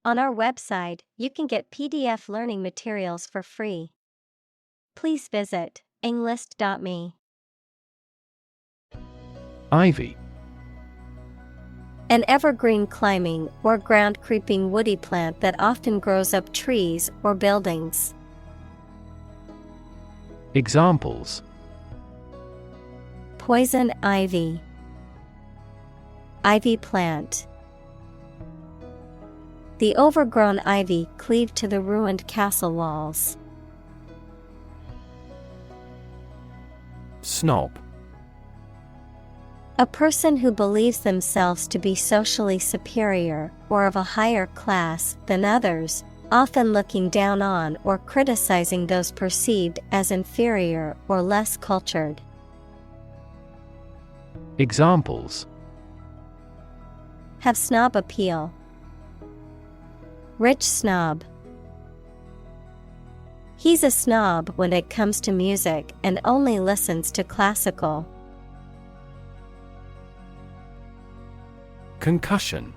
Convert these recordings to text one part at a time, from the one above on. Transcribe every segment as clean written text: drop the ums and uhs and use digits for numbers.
On our website, you can get PDF learning materials for free. Please visit englist.me. Ivy. An evergreen climbing or ground-creeping woody plant that often grows up trees or buildings. Examples: Poison ivy. Ivy plant. The overgrown ivy cleaved to the ruined castle walls. Snob. A person who believes themselves to be socially superior or of a higher class than others, often looking down on or criticizing those perceived as inferior or less cultured. Examples: Have snob appeal. Rich snob. He's a snob when it comes to music and only listens to classical. Concussion.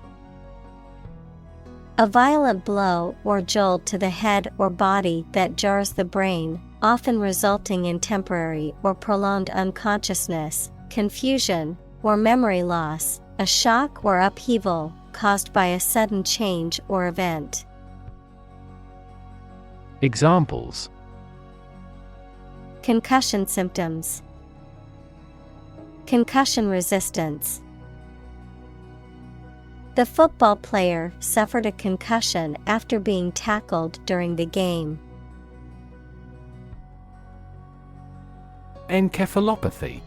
A violent blow or jolt to the head or body that jars the brain, often resulting in temporary or prolonged unconsciousness, confusion, or memory loss, a shock or upheaval caused by a sudden change or event. Examples: Concussion symptoms. Concussion resistance. The football player suffered a concussion after being tackled during the game. Encephalopathy.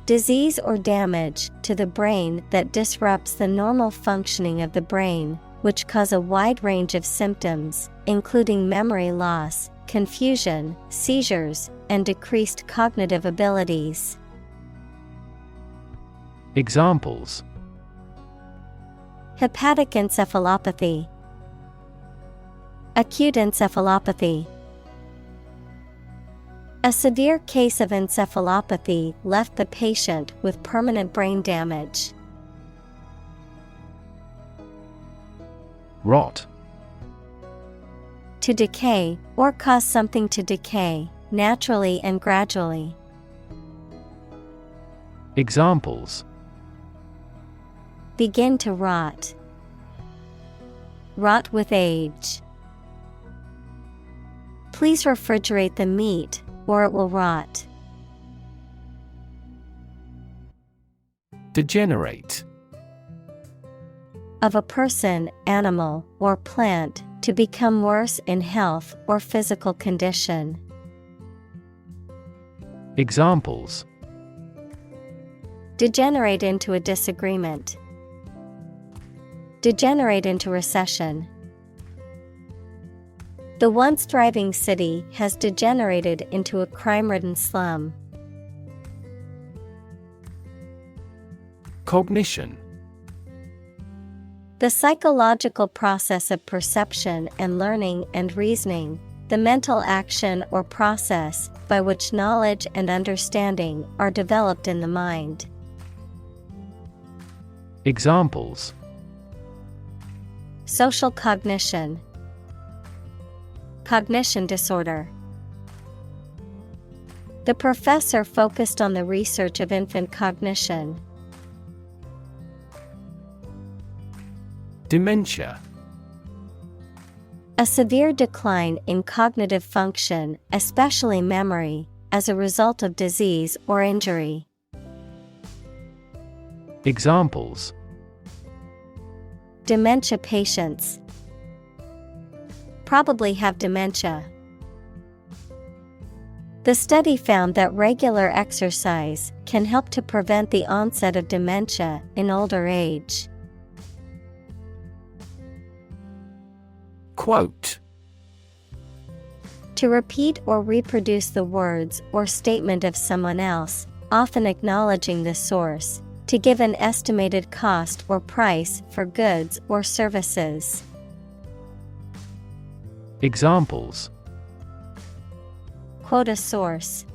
Disease or damage to the brain that disrupts the normal functioning of the brain, which cause a wide range of symptoms, including memory loss, confusion, seizures, and decreased cognitive abilities. Examples: Hepatic encephalopathy. Acute encephalopathy. A severe case of encephalopathy left the patient with permanent brain damage. Rot. To decay, or cause something to decay, naturally and gradually. Examples: Begin to rot. Rot with age. Please refrigerate the meat, or it will rot. Degenerate. Of a person, animal, or plant, to become worse in health or physical condition. Examples: Degenerate into a disagreement. Degenerate into recession. The once thriving city has degenerated into a crime-ridden slum. Cognition. The psychological process of perception and learning and reasoning, the mental action or process by which knowledge and understanding are developed in the mind. Examples: Social cognition. Cognition disorder. The professor focused on the research of infant cognition. Dementia. A severe decline in cognitive function, especially memory, as a result of disease or injury. Examples: Dementia patients. Probably have dementia. The study found that regular exercise can help to prevent the onset of dementia in older age. Quote. To repeat or reproduce the words or statement of someone else, often acknowledging the source, to give an estimated cost or price for goods or services. Examples: Quote a source.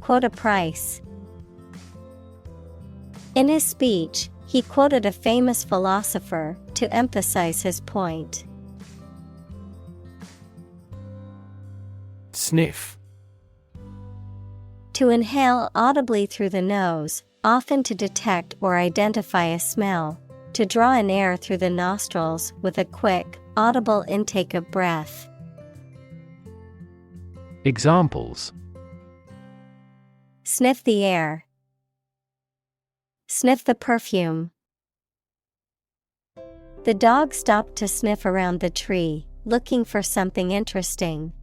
Quote a price. In his speech, He quoted a famous philosopher to emphasize his point. Sniff. To inhale audibly through the nose, often to detect or identify a smell. To draw in air through the nostrils with a quick, audible intake of breath. Examples: Sniff the air. Sniff the perfume. The dog stopped to sniff around the tree, looking for something interesting.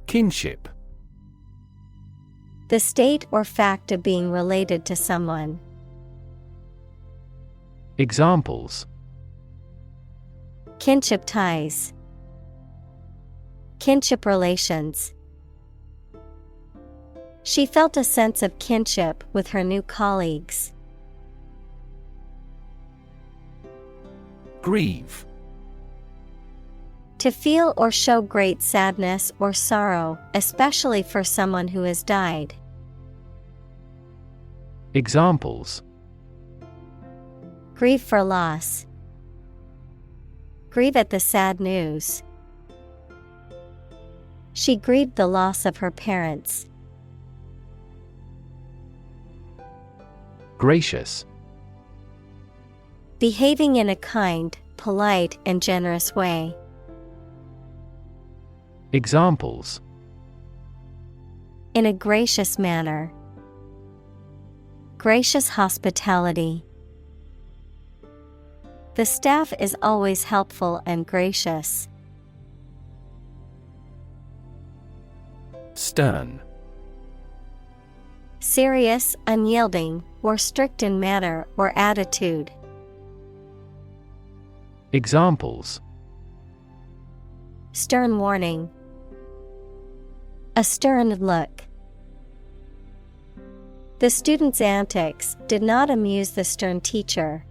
Kinship. The state or fact of being related to someone. Examples: Kinship ties. Kinship relations. She felt a sense of kinship with her new colleagues. Grieve. To feel or show great sadness or sorrow, especially for someone who has died. Examples: Grieve for loss. Grieve at the sad news. She grieved the loss of her parents. Gracious. Behaving in a kind, polite, and generous way. Examples: In a gracious manner. Gracious hospitality. The staff is always helpful and gracious. Stern. Serious, unyielding, or strict in manner or attitude. Examples: Stern warning. A stern look. The student's antics did not amuse the stern teacher.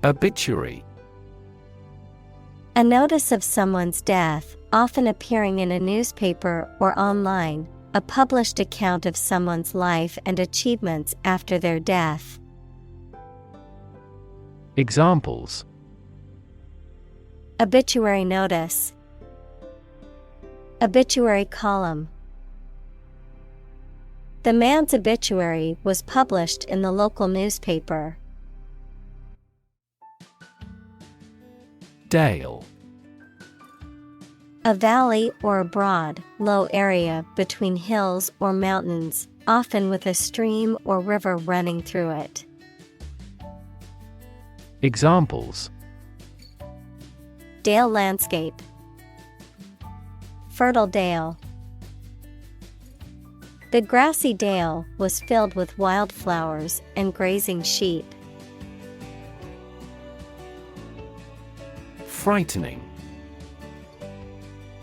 Obituary. A notice of someone's death, often appearing in a newspaper or online, a published account of someone's life and achievements after their death. Examples: Obituary notice. Obituary column. The man's obituary was published in the local newspaper. Dale. A valley or a broad, low area between hills or mountains, often with a stream or river running through it. Examples: Dale landscape. Fertile dale. The grassy dale was filled with wildflowers and grazing sheep. Frightening.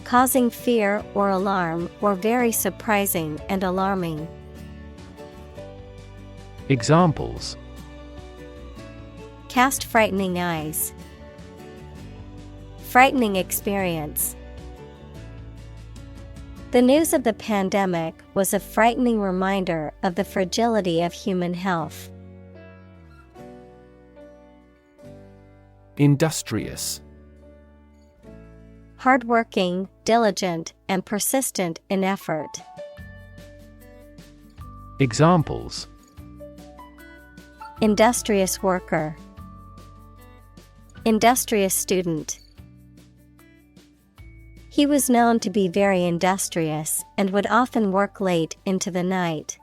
Causing fear or alarm, or very surprising and alarming. Examples: Cast frightening eyes. Frightening experience. The news of the pandemic was a frightening reminder of the fragility of human health. Industrious. Hardworking, diligent, and persistent in effort. Examples: Industrious worker. Industrious student. He was known to be very industrious and would often work late into the night.